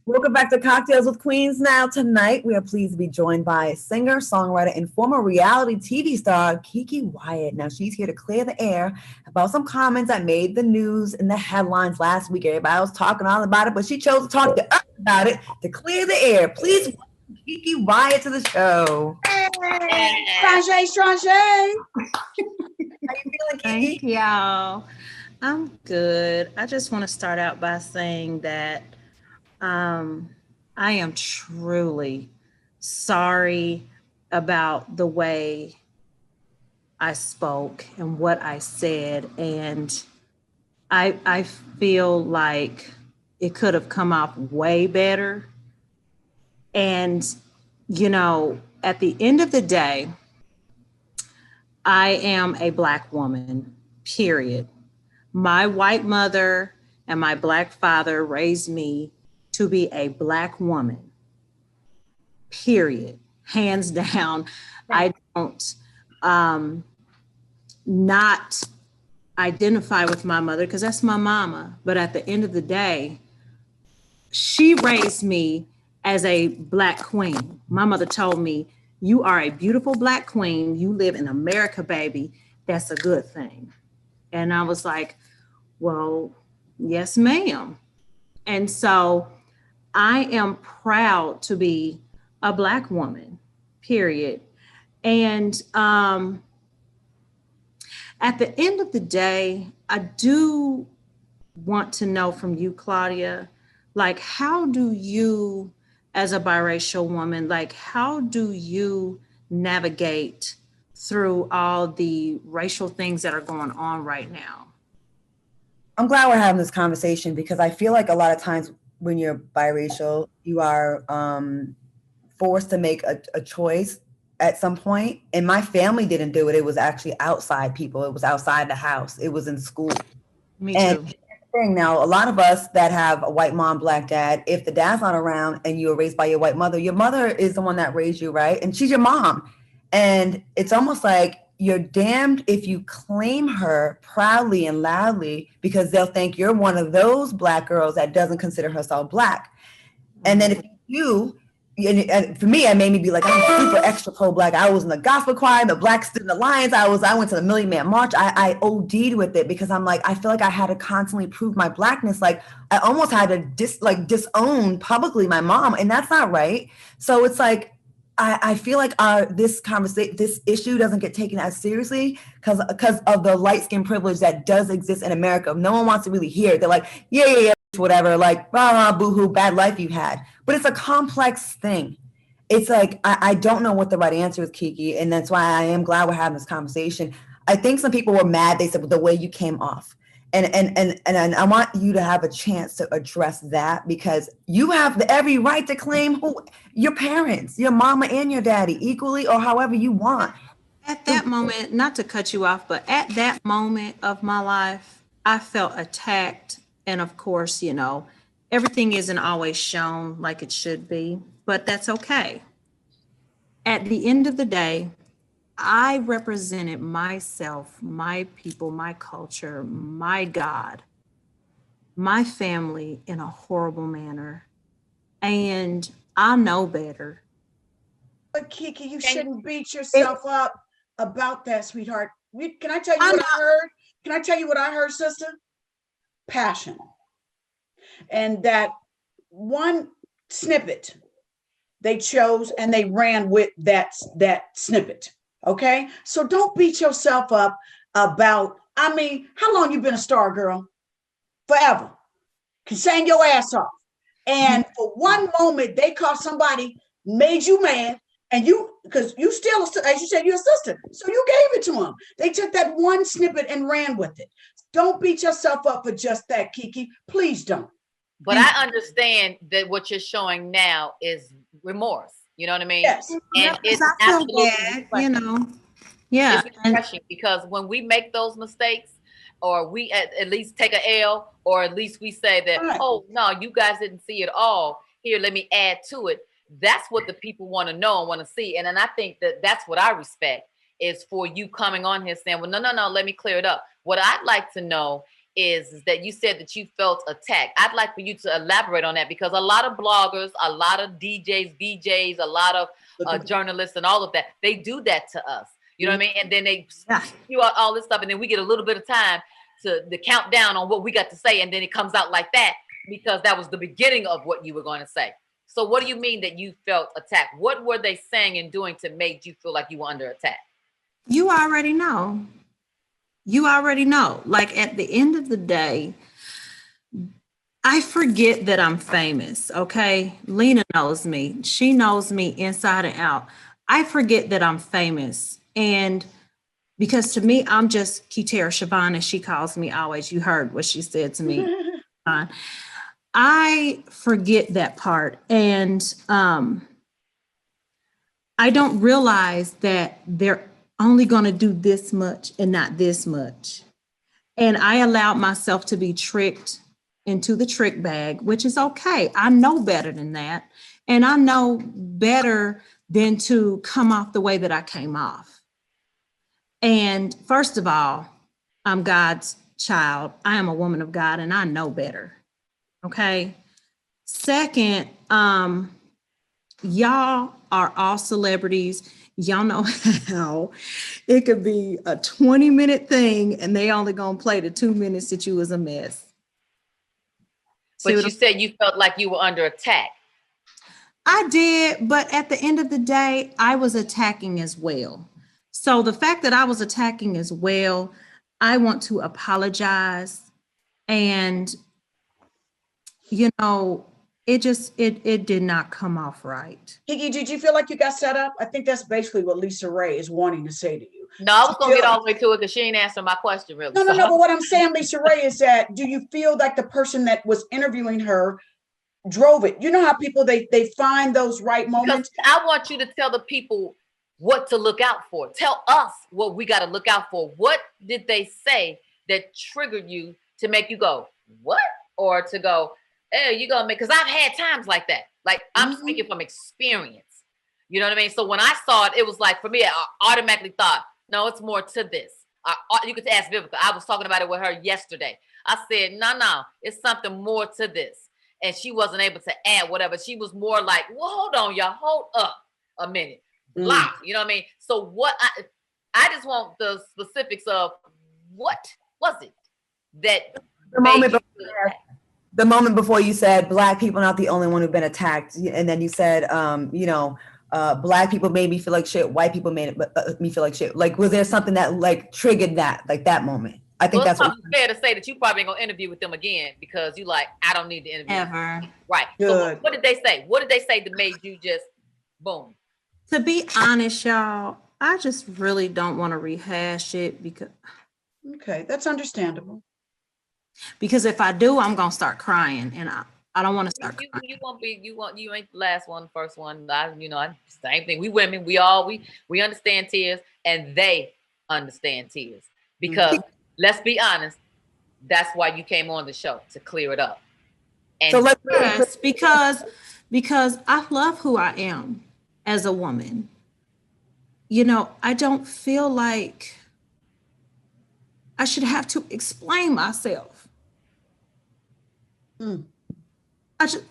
Welcome back to Cocktails with Queens. Now, tonight we are pleased to be joined by singer, songwriter, and former reality TV star Keke Wyatt. Now, she's here to clear the air about some comments that made the news in the headlines last week. Everybody was talking all about it, but she chose to talk to us about it to clear the air. Please welcome Keke Wyatt to the show. Hey. Strange. How you feeling, Keke? Thank y'all. I'm good. I just want to start out by saying that I am truly sorry about the way I spoke and what I said. And I feel like it could have come off way better. And, you know, at the end of the day, I am a Black woman, period. My white mother and my Black father raised me to be a Black woman, period, hands down. I don't not identify with my mother because that's my mama. But at the end of the day, she raised me as a Black queen. My mother told me, you are a beautiful Black queen. You live in America, baby. That's a good thing. And I was like, well, yes, ma'am. And so I am proud to be a Black woman, period. And at the end of the day, I do want to know from you, Claudia, like, how do you, as a biracial woman, like, how do you navigate through all the racial things that are going on right now? I'm glad we're having this conversation because I feel like a lot of times when you're biracial, you are forced to make a choice at some point. And my family didn't do it. It was actually outside people. It was outside the house. It was in school. Me too. And now, a lot of us that have a white mom, Black dad, if the dad's not around and you were raised by your mother is the one that raised you, right? And she's your mom. And it's almost like you're damned if you claim her proudly and loudly because they'll think you're one of those Black girls that doesn't consider herself Black. And then if you and for me, it made me be like, I'm super extra pro-Black. I was in the gospel choir, the Black Student Alliance. I went to the Million Man March. I OD'd with it because I'm like, I feel like I had to constantly prove my Blackness. Like I almost had to disown publicly my mom, and that's not right. So it's like, I feel like this issue doesn't get taken as seriously because of the light skin privilege that does exist in America. No one wants to really hear it. They're like, yeah, whatever, like, rah, boo-hoo, bad life you had. But it's a complex thing. It's like, I don't know what the right answer is, Keke, and that's why I am glad we're having this conversation. I think some people were mad, they said, the way you came off. And I want you to have a chance to address that because you have every right to claim your parents, your mama and your daddy equally or however you want. At that moment, not to cut you off, but at that moment of my life, I felt attacked. And of course, you know, everything isn't always shown like it should be, but that's okay. At the end of the day, I represented myself, my people, my culture, my God, my family in a horrible manner. And I know better. But Keke, you shouldn't beat yourself up about that, sweetheart. Can I tell you what I heard? Can I tell you what I heard, sister? Passion. And that one snippet they chose and they ran with that snippet. Okay, so don't beat yourself up about, I mean, how long you been a star, girl? Forever. Can sing your ass off. And for one moment, they caught somebody, made you mad, and you, because you still, as you said, you're a sister. So you gave it to them. They took that one snippet and ran with it. Don't beat yourself up for just that, Keke. Please don't. But I understand that what you're showing now is remorse. You know what I mean? Yes. And it's absolutely bad, you know. Yeah. It's refreshing because when we make those mistakes, or we at least take an L, or at least we say that, right, oh no, you guys didn't see it all. Here, let me add to it. That's what the people want to know and want to see. And I think that that's what I respect is for you coming on here saying, well, no, let me clear it up. What I'd like to know is that you said that you felt attacked. I'd like for you to elaborate on that, because a lot of bloggers, a lot of DJs, VJs, a lot of journalists and all of that, they do that to us. You know what I mean? And then they spew out all this stuff, and then we get a little bit of time to count down on what we got to say, and then it comes out like that because that was the beginning of what you were going to say. So what do you mean that you felt attacked? What were they saying and doing to make you feel like you were under attack? You already know. You already know. Like, at the end of the day, I forget that I'm famous, okay? Lena knows me. She knows me inside and out. I forget that I'm famous. And because to me, I'm just Kitera Siobhan, as she calls me always. You heard what she said to me. I forget that part. And I don't realize that they're only going to do this much and not this much. And I allowed myself to be tricked into the trick bag, which is okay. I know better than that. And I know better than to come off the way that I came off. And first of all, I'm God's child. I am a woman of God, and I know better. Okay. Second, y'all are all celebrities. Y'all know how it could be a 20-minute thing and they only gonna play the 2 minutes that you was a mess. But you said you felt like you were under attack. I did, but at the end of the day, I was attacking as well. So the fact that I was attacking as well, I want to apologize. And, you know, it did not come off right. Keke, did you feel like you got set up? I think that's basically what LisaRaye is wanting to say to you. No, I was going to get all the way to it because she ain't answering my question really. No, but what I'm saying, LisaRaye, is that do you feel like the person that was interviewing her drove it? You know how people, they find those right moments? Because I want you to tell the people what to look out for. Tell us what we got to look out for. What did they say that triggered you to make you go, what? Or to go, hey, you gonna make, because I've had times like that. Like, I'm speaking from experience. You know what I mean? So when I saw it, it was like, for me, I automatically thought, no, it's more to this. You could ask Vivica. I was talking about it with her yesterday. I said, no, it's something more to this. And she wasn't able to add whatever. She was more like, well, hold on, y'all, hold up a minute. Blah, you know what I mean? So what I just want the specifics of what was it that the moment before you said Black people not the only one who've been attacked, and then you said Black people made me feel like shit, white people made me feel like shit. Like, was there something that like triggered that moment? I think that's probably fair to say that you probably ain't gonna interview with them again because you like, I don't need to interview ever. Right. Good. So what did they say? What did they say that made you just boom? To be honest, y'all, I just really don't want to rehash it because. Okay, that's understandable. Because if I do, I'm gonna start crying, and I don't want to start crying. You won't be. You ain't the last one, the first one. Same thing. We women, we understand tears, and they understand tears. Because let's be honest, that's why you came on the show, to clear it up. And so because I love who I am as a woman. You know, I don't feel like I should have to explain myself. I just,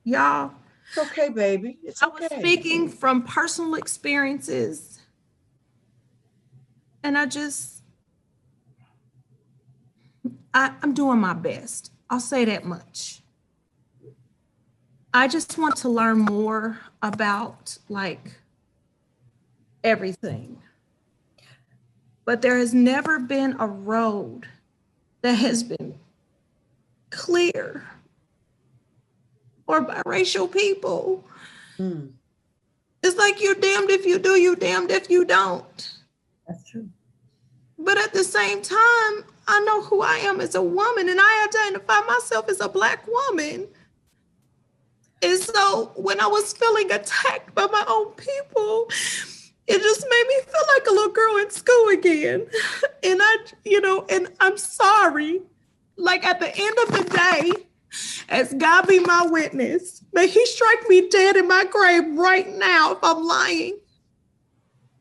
y'all. It's okay, baby. It's okay. I was speaking from personal experiences. And I'm doing my best. I'll say that much. I just want to learn more about like everything. But there has never been a road that has been clear for biracial people. It's like you're damned if you do, you're damned if you don't. That's true. But at the same time, I know who I am as a woman, and I identify myself as a Black woman. And so when I was feeling attacked by my own people, it just made me feel like a little girl in school again. And and I'm sorry. Like, at the end of the day, as God be my witness, may he strike me dead in my grave right now if I'm lying.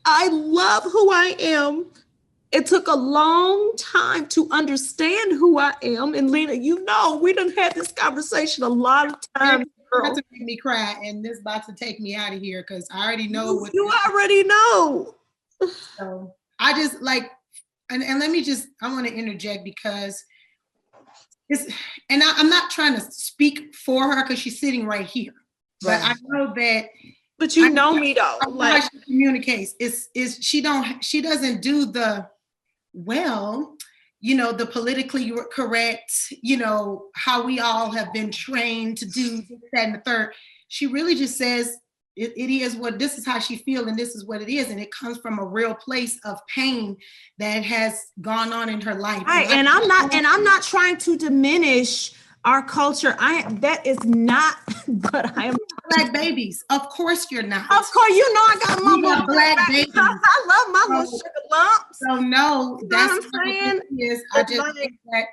I love who I am. It took a long time to understand who I am. And Lena, you know, we done had this conversation a lot of times. About to make me cry, and this about to take me out of here because I already know what you already know. So I just like, and let me just, I want to interject because it's, and I'm not trying to speak for her because she's sitting right here, but I know that. But you know me though. Like she communicates is she doesn't do the, well, you know, the politically correct, you know, how we all have been trained to do this, that, and the third. She really just says it is what, this is how she feels and this is what it is. And it comes from a real place of pain that has gone on in her life. Right. And I'm not trying to diminish our culture. That is not what I am. Black babies. Of course you're not. Of course, you know I got my little black babies. I love my little sugar lumps. So no, you know that's what I'm saying. Is. I just think that,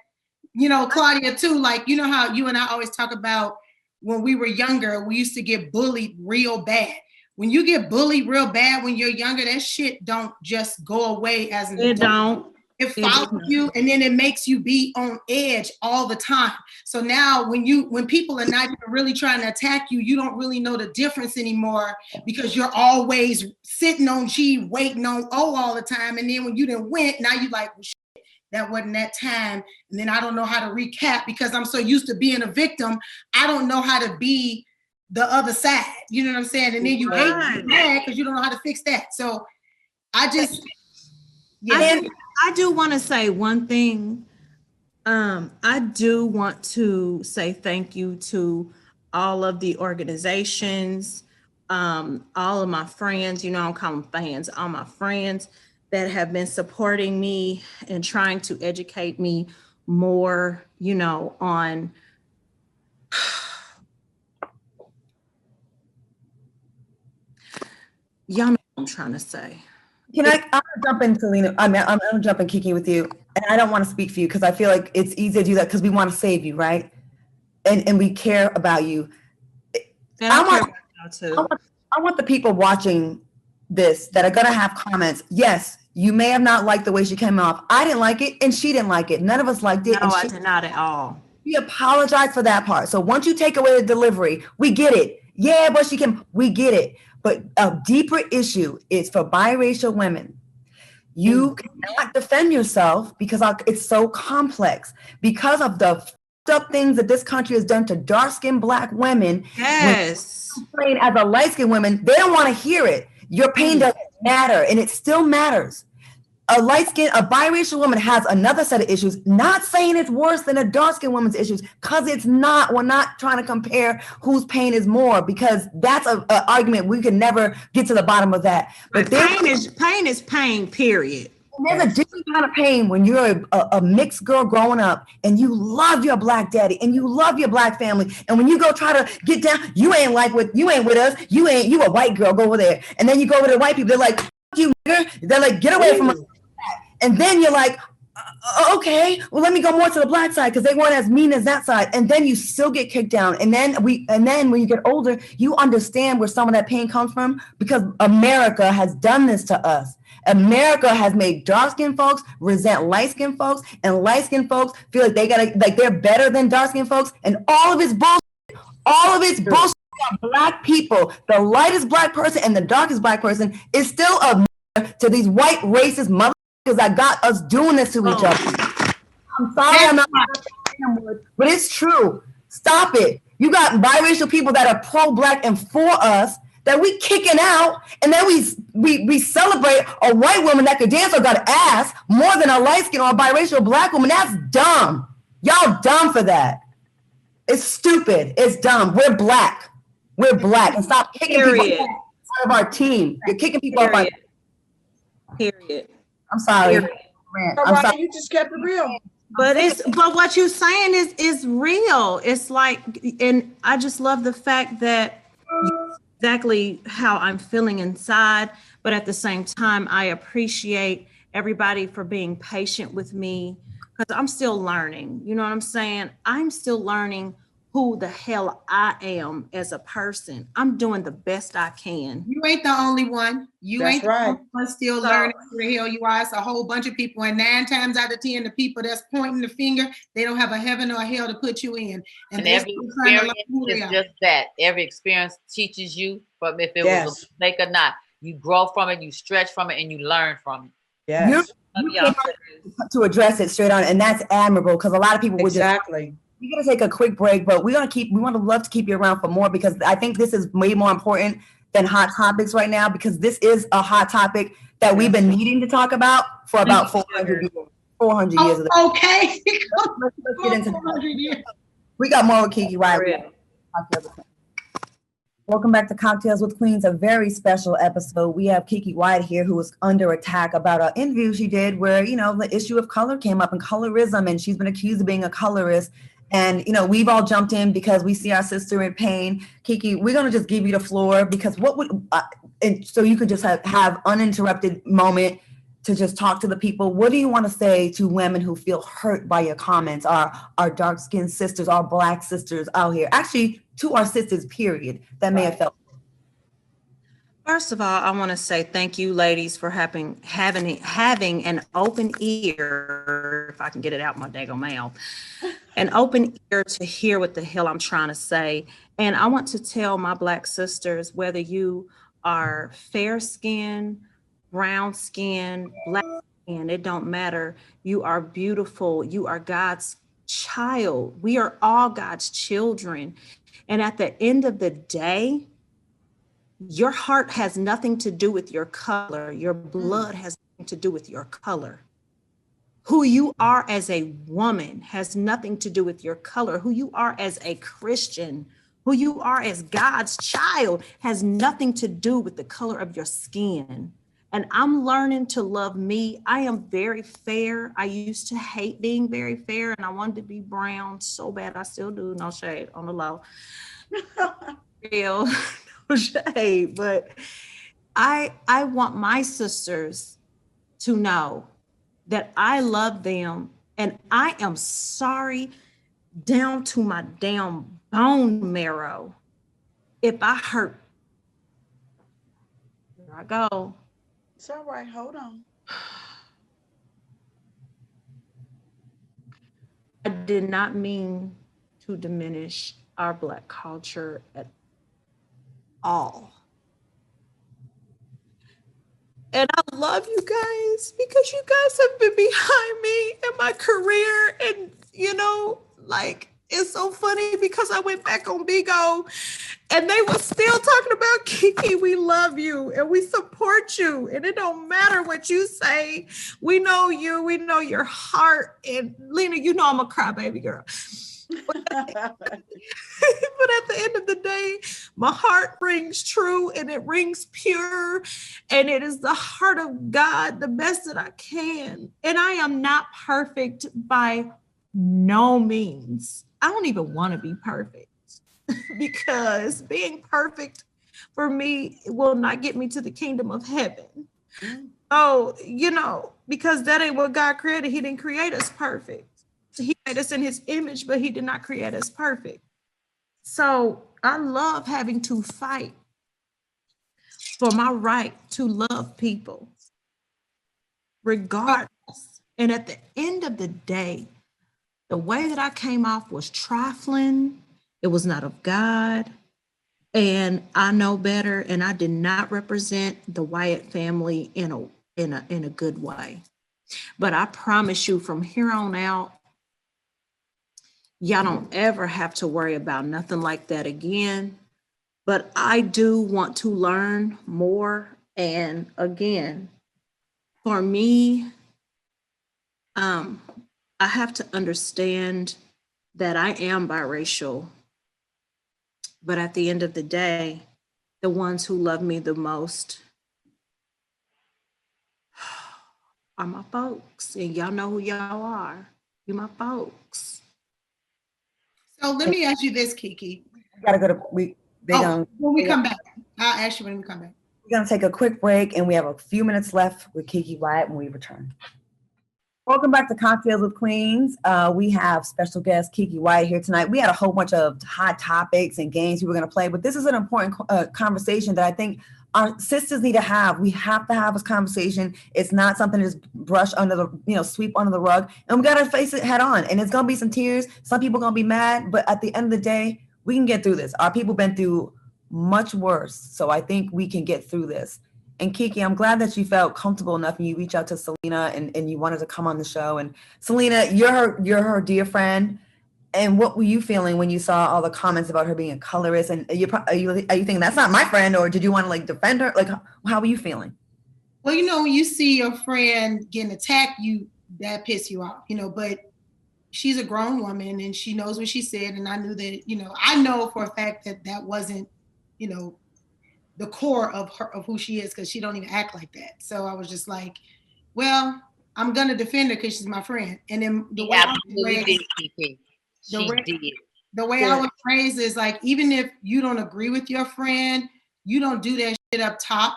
you know, Claudia too, like, you know how you and I always talk about when we were younger, we used to get bullied real bad. When you get bullied real bad when you're younger, that shit don't just go away as an adult. Don't. It follows you, and then it makes you be on edge all the time. So now when people are not even really trying to attack you, you don't really know the difference anymore because you're always sitting on G, waiting on O all the time. And then when you done went, now you like, well, shit, that wasn't that time. And then I don't know how to recap because I'm so used to being a victim. I don't know how to be the other side. You know what I'm saying? And then you hate mad because you don't know how to fix that. So I just, yeah. I do want to say one thing. I do want to say thank you to all of the organizations, all of my friends, you know, I don't call them fans, all my friends that have been supporting me and trying to educate me more, you know, on y'all know what I'm trying to say. I'm gonna jump in, Syleena. I'm gonna jump in, Keke, with you, and I don't want to speak for you because I feel like it's easy to do that because we want to save you, right? And we care about you. I want the people watching this that are gonna have comments. Yes, you may have not liked the way she came off. I didn't like it, and she didn't like it. None of us liked it. No, I did not at all. We apologize for that part. So once you take away the delivery, we get it. Yeah, but she can. We get it. But a deeper issue is for biracial women. You cannot defend yourself because it's so complex. Because of the fucked up things that this country has done to dark-skinned Black women. Yes. When as a light-skinned woman, they don't want to hear it. Your pain doesn't matter, and it still matters. A biracial woman has another set of issues, not saying it's worse than a dark-skinned woman's issues, because it's not. We're not trying to compare whose pain is more, because that's an argument. We can never get to the bottom of that. But pain is pain, period. There's a different kind of pain when you're a mixed girl growing up and you love your Black daddy and you love your Black family. And when you go try to get down, you ain't with us. You a white girl, go over there. And then you go over to the white people, they're like, you nigger. They're like, get away from us. And then you're like, okay, well, let me go more to the Black side because they weren't as mean as that side. And then you still get kicked down. And then when you get older, you understand where some of that pain comes from because America has done this to us. America has made dark-skinned folks resent light-skinned folks, and light-skinned folks feel like they're better than dark-skinned folks. And all of it's bullshit. All of it's bullshit. Black people, the lightest Black person and the darkest Black person is still a to these white racist motherfuckers that got us doing this to each other. I'm sorry, I'm not, but it's true. Stop it. You got biracial people that are pro-Black and for us that we kicking out, and then we celebrate a white woman that could dance or got ass more than a light-skinned or a biracial Black woman. That's dumb. Y'all dumb for that. It's stupid. It's dumb. We're Black. We're Black. And stop kicking people out of our team. You're kicking people off our Period. I'm sorry. I'm sorry. You just kept it real. But what you're saying is real. It's like, and I just love the fact that exactly how I'm feeling inside, but at the same time, I appreciate everybody for being patient with me because I'm still learning. You know what I'm saying? I'm still learning who the hell I am as a person. I'm doing the best I can. You ain't the only one. You That's ain't the right. only one still learning who the hell you are. It's a whole bunch of people. And 9 times out of 10, the people that's pointing the finger, they don't have a heaven or a hell to put you in. And every experience is just that. Every experience teaches you from if it was a mistake or not. You grow from it, you stretch from it, and you learn from it. Yes. You came out to address it straight on, and that's admirable because a lot of people would exactly. We're gonna take a quick break, but we want to love to keep you around for more because I think this is way more important than hot topics right now because this is a hot topic that we've been needing to talk about for about 400 years. 400 years. Okay. Let's get into that. We got more with Keke Wyatt. Welcome back to Cocktails with Queens, a very special episode. We have Keke Wyatt here who was under attack about an interview she did where, the issue of color came up and colorism, and she's been accused of being a colorist. And, we've all jumped in because we see our sister in pain. Keke, we're going to just give you the floor because and so you could just have uninterrupted moment to just talk to the people. What do you want to say to women who feel hurt by your comments, our dark-skinned sisters, our Black sisters out here? Actually, to our sisters, period, that may have felt. First of all, I want to say thank you, ladies, for having an open ear, if I can get it out my daggone mouth, an open ear to hear what the hell I'm trying to say. And I want to tell my Black sisters, whether you are fair skinned, brown skin, Black skin, it don't matter. You are beautiful. You are God's child. We are all God's children. And at the end of the day, your heart has nothing to do with your color. Your blood has nothing to do with your color. Who you are as a woman has nothing to do with your color. Who you are as a Christian, who you are as God's child has nothing to do with the color of your skin. And I'm learning to love me. I am very fair. I used to hate being very fair and I wanted to be brown so bad. I still do. No shade on the low. Real, no shade. But I want my sisters to know that I love them and I am sorry down to my damn bone marrow if I hurt. Here I go. It's all right. Hold on. I did not mean to diminish our Black culture at all. And I love you guys because you guys have been behind me in my career. And, it's so funny because I went back on Bigo and they were still talking about Keke, we love you and we support you. And it don't matter what you say. We know you, we know your heart. And Lena, I'm a crybaby girl. But at the end of the day, my heart rings true and it rings pure. And it is the heart of God, the best that I can. And I am not perfect by no means. I don't even want to be perfect because being perfect for me will not get me to the kingdom of heaven. Oh, because that ain't what God created. He didn't create us perfect. He made us in his image, but he did not create us perfect. So I love having to fight for my right to love people regardless. And at the end of the day, the way that I came off was trifling. It was not of God. And I know better. And I did not represent the Wyatt family in a good way. But I promise you from here on out, y'all don't ever have to worry about nothing like that again. But I do want to learn more. And again, for me, I have to understand that I am biracial. But at the end of the day, the ones who love me the most are my folks. And y'all know who y'all are. You're my folks. So let me ask you this, Keke. Gotta go to when we come back. I'll ask you when we come back. We're gonna take a quick break and we have a few minutes left with Keke Wyatt when we return. Welcome back to Cocktails with Queens. We have special guest Keke Wyatt here tonight. We had a whole bunch of hot topics and games we were going to play, but this is an important conversation that I think our sisters need to have. We have to have this conversation. It's not something to just brush under the, sweep under the rug. And we got to face it head on. And it's going to be some tears. Some people are going to be mad, but at the end of the day, we can get through this. Our people been through much worse. So I think we can get through this. And Keke, I'm glad that you felt comfortable enough and you reached out to Syleena and you wanted to come on the show. And Syleena, you're her dear friend. And what were you feeling when you saw all the comments about her being a colorist? And are you thinking that's not my friend, or did you want to defend her? How were you feeling? Well, when you see your friend getting attacked, that piss you off, but she's a grown woman and she knows what she said. And I knew that, I know for a fact that wasn't, the core of who she is, because she don't even act like that. So I was just like, well, I'm gonna defend her because she's my friend. And then the way I was raised is like, even if you don't agree with your friend, you don't do that shit up top.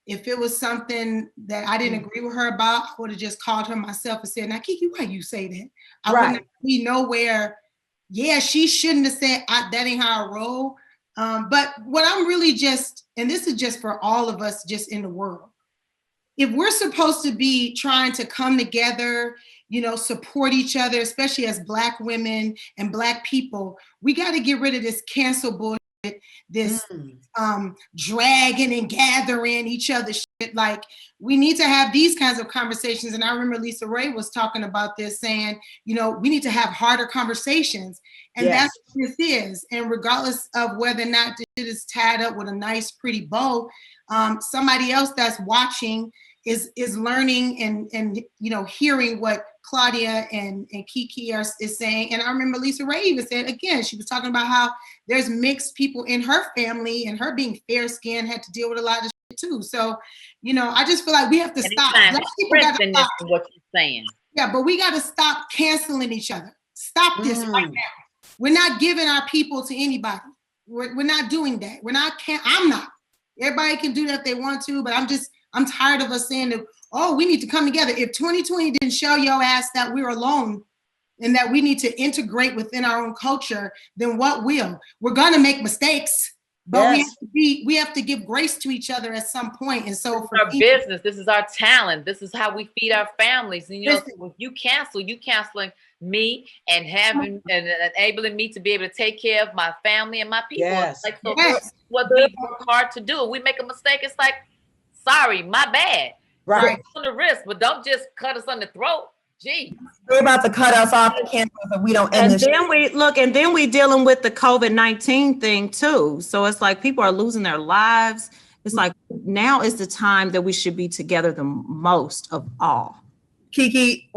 If it was something that I didn't agree with her about, I would have just called her myself and said, now Keke, why you say that? I wouldn't be nowhere. Yeah, she shouldn't have said that ain't how I roll. But what I'm really and this is just for all of us just in the world, if we're supposed to be trying to come together, support each other, especially as Black women and Black people, we got to get rid of this cancel bullshit, this dragging and gathering each other shit. Like, we need to have these kinds of conversations. And I remember LisaRaye was talking about this, saying, we need to have harder conversations. And that's what this is. And regardless of whether or not the shit is tied up with a nice, pretty bow, somebody else that's watching is learning and hearing what Claudia and Keke is saying. And I remember LisaRaye even said, again, she was talking about how there's mixed people in her family, and her being fair-skinned had to deal with a lot of shit too. So, I just feel like we have to stop. Black people got to stop what you're saying. Yeah, but we got to stop canceling each other. Stop this right now. We're not giving our people to anybody. We're not doing that. I'm not. Everybody can do that if they want to, but I'm tired of us saying that, oh, we need to come together. If 2020 didn't show your ass that we're alone and that we need to integrate within our own culture, then what will? We're gonna make mistakes, but we have to give grace to each other at some point. And so for our business, this is our talent. This is how we feed our families. And if you canceling me and having and enabling me to be able to take care of my family and my people. What we work hard to do. If we make a mistake, it's like, sorry, my bad. Right. On the wrist, but don't just cut us on the throat. Gee. They're about to cut us off and cancel us if we don't end this. And then we dealing with the COVID-19 thing too. So it's like people are losing their lives. It's like now is the time that we should be together the most of all. Keke,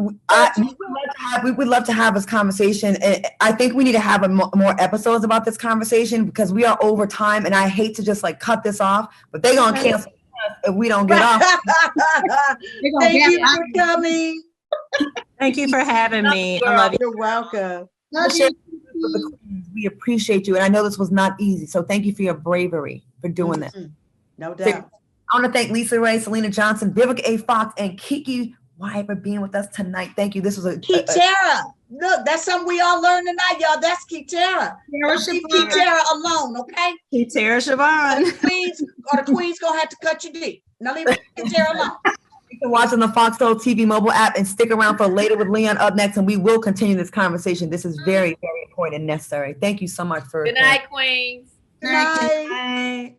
we would love to have this conversation. And I think we need to have more episodes about this conversation because we are over time, and I hate to just cut this off, but they're going to cancel us if we don't get off. Thank you for coming. Thank you for having me. I love you. You're welcome. We appreciate you. And I know this was not easy. So thank you for your bravery for doing this. No doubt. I want to thank LisaRaye, Syleena Johnson, Vivica A. Fox, and Keke Wyatt for being with us tonight. Thank you. This was Kitara. Look, that's something we all learned tonight, y'all. That's Kitara. Leave Kitara alone, okay? Kitara Siobhan. The Queen's gonna have to cut you deep. Now leave Kitara alone. You can watch on the Foxhole TV mobile app and stick around for Later with Leon up next, and we will continue this conversation. This is very, very important and necessary. Thank you so much for. Good night, Queens. Good night.